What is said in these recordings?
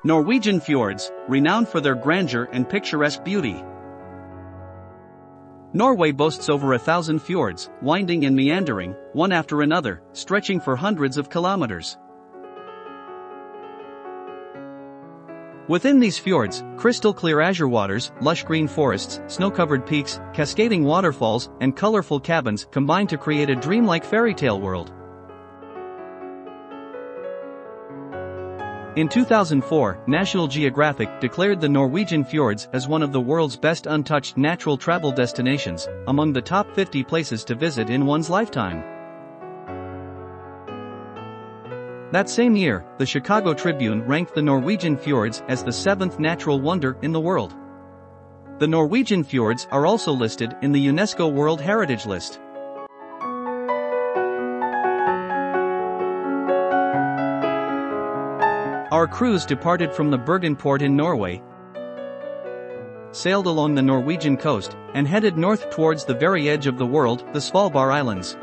Norwegian fjords, renowned for their grandeur and picturesque beauty. Norway boasts over 1,000 fjords, winding and meandering, one after another, stretching for hundreds of kilometers. Within these fjords, crystal-clear azure waters, lush green forests, snow-covered peaks, cascading waterfalls, and colorful cabins combine to create a dreamlike fairy tale world. In 2004, National Geographic declared the Norwegian fjords as one of the world's best untouched natural travel destinations, among the top 50 places to visit in one's lifetime. That same year, the Chicago Tribune ranked the Norwegian fjords as the 7th natural wonder in the world. The Norwegian fjords are also listed in the UNESCO World Heritage List. Our cruise departed from the Bergen port in Norway, sailed along the Norwegian coast, and headed north towards the very edge of the world, the Svalbard Islands.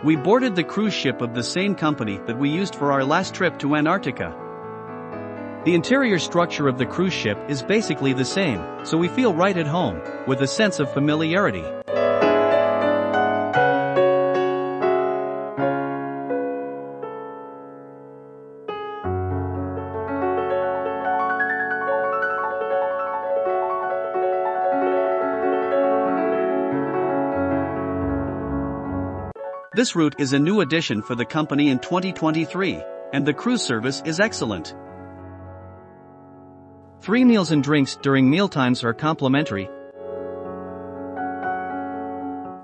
We boarded the cruise ship of the same company that we used for our last trip to Antarctica. The interior structure of the cruise ship is basically the same, so we feel right at home, with a sense of familiarity. This route is a new addition for the company in 2023, and the cruise service is excellent. Free meals and drinks during mealtimes are complimentary,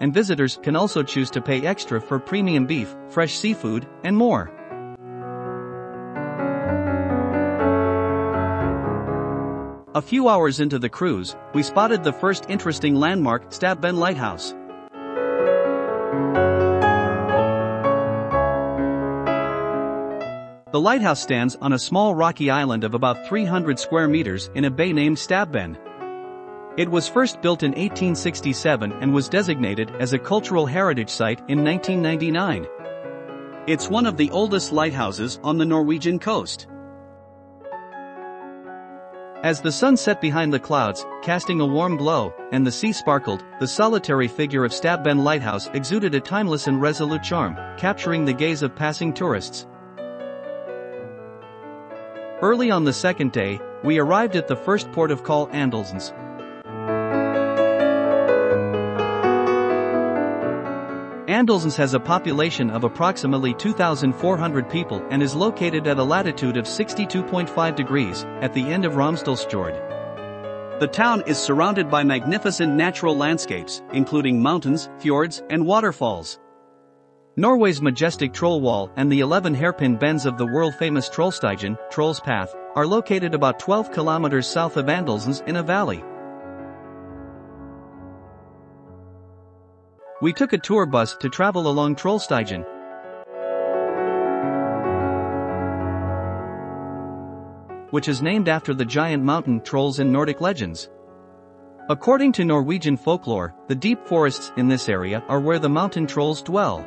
and visitors can also choose to pay extra for premium beef, fresh seafood, and more. A few hours into the cruise, we spotted the first interesting landmark, Stabben Lighthouse. The lighthouse stands on a small rocky island of about 300 square meters in a bay named Stabben. It was first built in 1867 and was designated as a cultural heritage site in 1999. It's one of the oldest lighthouses on the Norwegian coast. As the sun set behind the clouds, casting a warm glow, and the sea sparkled, the solitary figure of Stabben Lighthouse exuded a timeless and resolute charm, capturing the gaze of passing tourists. Early on the second day, we arrived at the first port of call, Andelsens. Andelsens has a population of approximately 2,400 people and is located at a latitude of 62.5 degrees, at the end of Romsdalsfjord. The town is surrounded by magnificent natural landscapes, including mountains, fjords, and waterfalls. Norway's majestic Troll Wall and the 11 hairpin bends of the world-famous Trollstigen, Troll's Path, are located about 12 kilometers south of Andelsens in a valley. We took a tour bus to travel along Trollstigen, which is named after the giant mountain trolls in Nordic legends. According to Norwegian folklore, the deep forests in this area are where the mountain trolls dwell.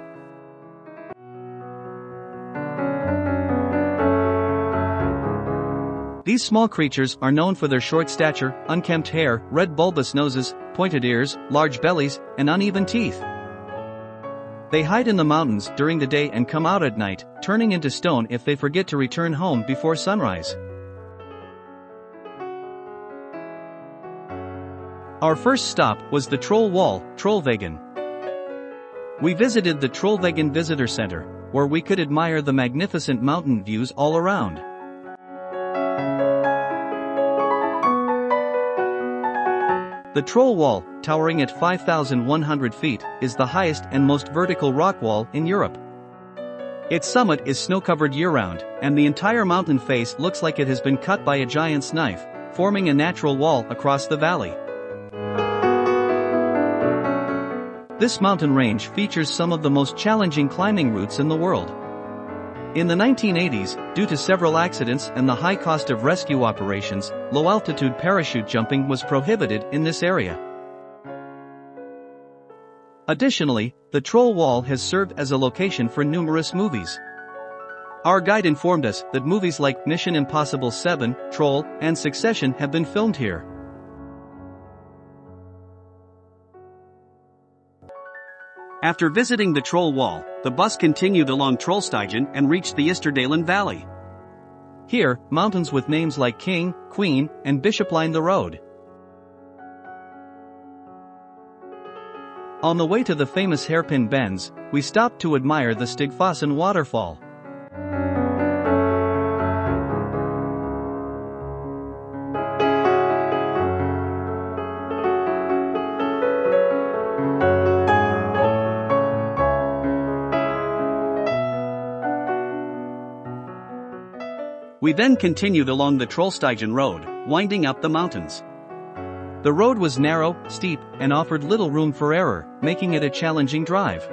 These small creatures are known for their short stature, unkempt hair, red bulbous noses, pointed ears, large bellies, and uneven teeth. They hide in the mountains during the day and come out at night, turning into stone if they forget to return home before sunrise. Our first stop was the Troll Wall, Trollveggen. We visited the Trollveggen Visitor Center, where we could admire the magnificent mountain views all around. The Troll Wall, towering at 5,100 feet, is the highest and most vertical rock wall in Europe. Its summit is snow-covered year-round, and the entire mountain face looks like it has been cut by a giant's knife, forming a natural wall across the valley. This mountain range features some of the most challenging climbing routes in the world. In the 1980s, due to several accidents and the high cost of rescue operations, low-altitude parachute jumping was prohibited in this area. Additionally, the Troll Wall has served as a location for numerous movies. Our guide informed us that movies like Mission Impossible 7, Troll, and Succession have been filmed here. After visiting the Troll Wall, the bus continued along Trollstigen and reached the Isterdalen Valley. Here, mountains with names like King, Queen, and Bishop line the road. On the way to the famous hairpin bends, we stopped to admire the Stigfossen waterfall. We then continued along the Trollstigen road, winding up the mountains. The road was narrow, steep, and offered little room for error, making it a challenging drive.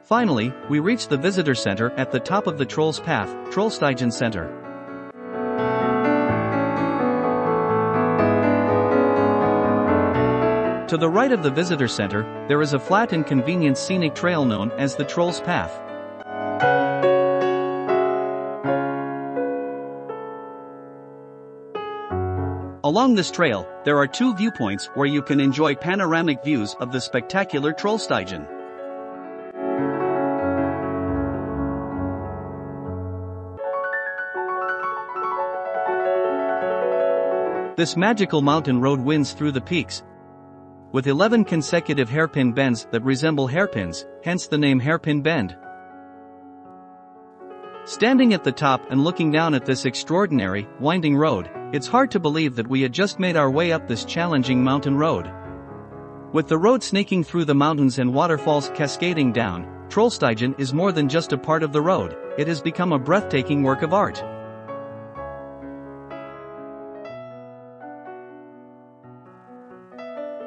Finally, we reached the visitor center at the top of the Troll's Path, Trollstigen Center. To the right of the visitor center, there is a flat and convenient scenic trail known as the Troll's Path. Along this trail, there are two viewpoints where you can enjoy panoramic views of the spectacular Trollstigen. This magical mountain road winds through the peaks, with 11 consecutive hairpin bends that resemble hairpins, hence the name Hairpin Bend. Standing at the top and looking down at this extraordinary, winding road, it's hard to believe that we had just made our way up this challenging mountain road. With the road snaking through the mountains and waterfalls cascading down, Trollstigen is more than just a part of the road, it has become a breathtaking work of art.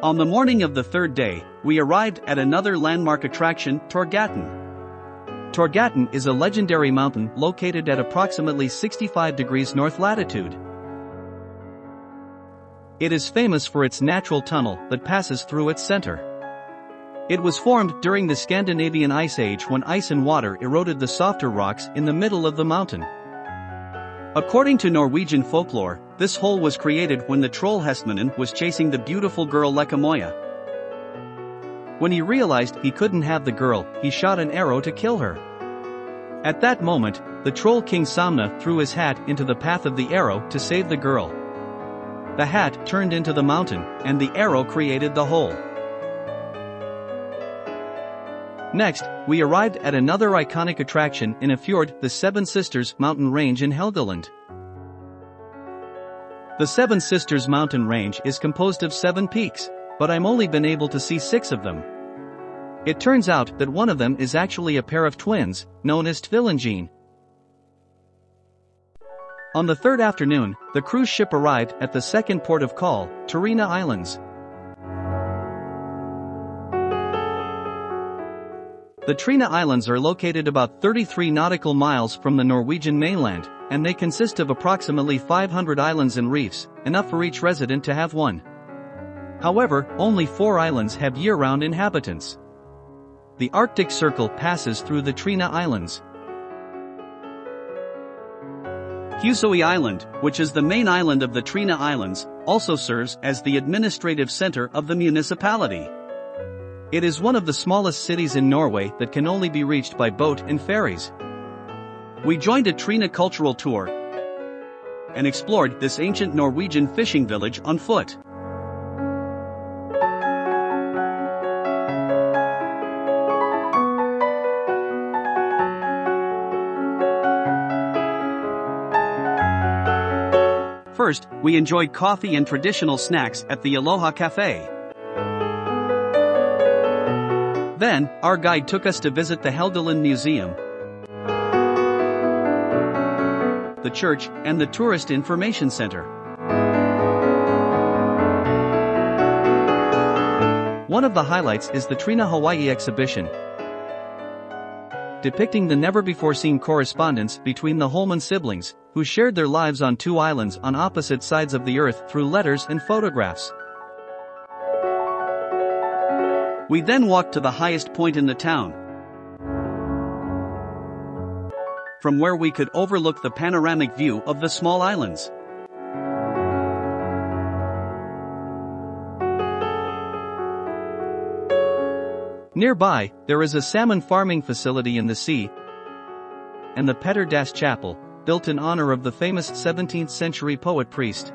On the morning of the third day, we arrived at another landmark attraction, Torgatan. Torgatan is a legendary mountain located at approximately 65 degrees north latitude. It is famous for its natural tunnel that passes through its center. It was formed during the Scandinavian Ice Age when ice and water eroded the softer rocks in the middle of the mountain. According to Norwegian folklore, this hole was created when the troll Hestmannen was chasing the beautiful girl Lekamoya. When he realized he couldn't have the girl, he shot an arrow to kill her. At that moment, the troll king Samna threw his hat into the path of the arrow to save the girl. The hat turned into the mountain, and the arrow created the hole. Next, we arrived at another iconic attraction in a fjord, the Seven Sisters mountain range in Helgeland. The Seven Sisters mountain range is composed of 7 peaks, but I'm only been able to see 6 of them. It turns out that one of them is actually a pair of twins, known as Tvillingene. On the third afternoon, the cruise ship arrived at the second port of call, Trina Islands. The Trina Islands are located about 33 nautical miles from the Norwegian mainland, and they consist of approximately 500 islands and reefs, enough for each resident to have one. However, only 4 islands have year-round inhabitants. The Arctic Circle passes through the Trina Islands. Husøy Island, which is the main island of the Trina Islands, also serves as the administrative center of the municipality. It is one of the smallest cities in Norway that can only be reached by boat and ferries. We joined a Trina cultural tour and explored this ancient Norwegian fishing village on foot. First, we enjoyed coffee and traditional snacks at the Aloha Cafe. Then, our guide took us to visit the Helgeland Museum, the church, and the Tourist Information Center. One of the highlights is the Trina Hawaii exhibition, depicting the never-before-seen correspondence between the Holman siblings, who shared their lives on two islands on opposite sides of the earth through letters and photographs. We then walked to the highest point in the town, from where we could overlook the panoramic view of the small islands. Nearby, there is a salmon farming facility in the sea, and the Petter Das Chapel, built in honor of the famous 17th-century poet-priest.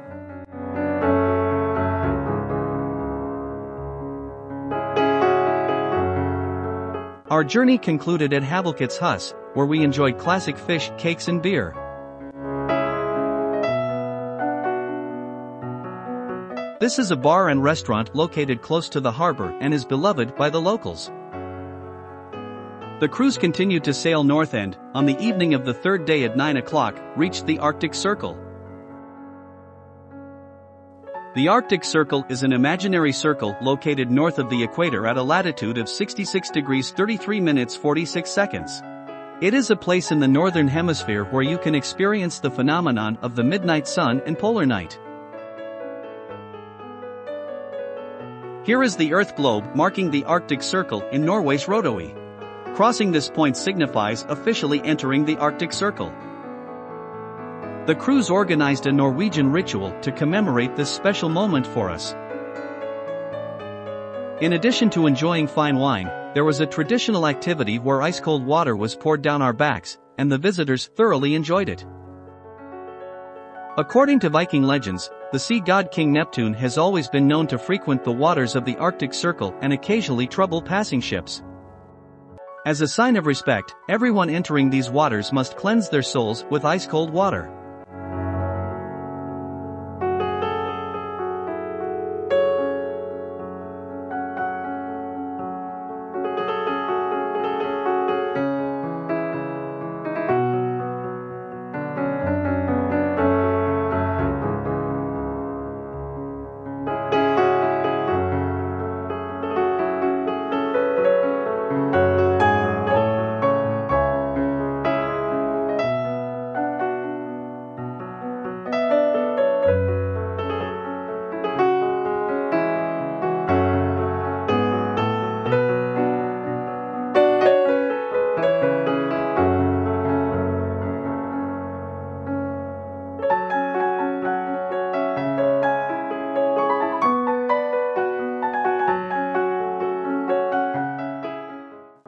Our journey concluded at Havelkit's Hus, where we enjoyed classic fish, cakes and beer. This is a bar and restaurant located close to the harbor and is beloved by the locals. The cruise continued to sail north and, on the evening of the third day at 9 o'clock, reached the Arctic Circle. The Arctic Circle is an imaginary circle located north of the equator at a latitude of 66 degrees 33 minutes 46 seconds. It is a place in the northern hemisphere where you can experience the phenomenon of the midnight sun and polar night. Here is the Earth globe marking the Arctic Circle in Norway's Rodoe. Crossing this point signifies officially entering the Arctic Circle. The cruise organized a Norwegian ritual to commemorate this special moment for us. In addition to enjoying fine wine, there was a traditional activity where ice-cold water was poured down our backs, and the visitors thoroughly enjoyed it. According to Viking legends, the sea god King Neptune has always been known to frequent the waters of the Arctic Circle and occasionally trouble passing ships. As a sign of respect, everyone entering these waters must cleanse their souls with ice-cold water.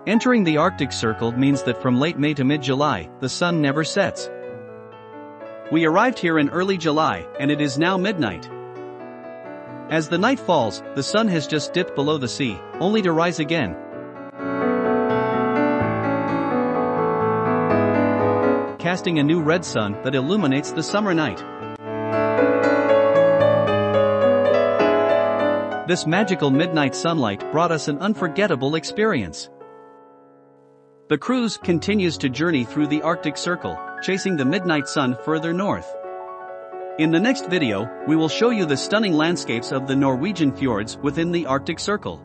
Entering the Arctic Circle means that from late May to mid-July, the sun never sets. We arrived here in early July, and it is now midnight. As the night falls, the sun has just dipped below the sea, only to rise again, casting a new red sun that illuminates the summer night. This magical midnight sunlight brought us an unforgettable experience. The cruise continues to journey through the Arctic Circle, chasing the midnight sun further north. In the next video, we will show you the stunning landscapes of the Norwegian fjords within the Arctic Circle.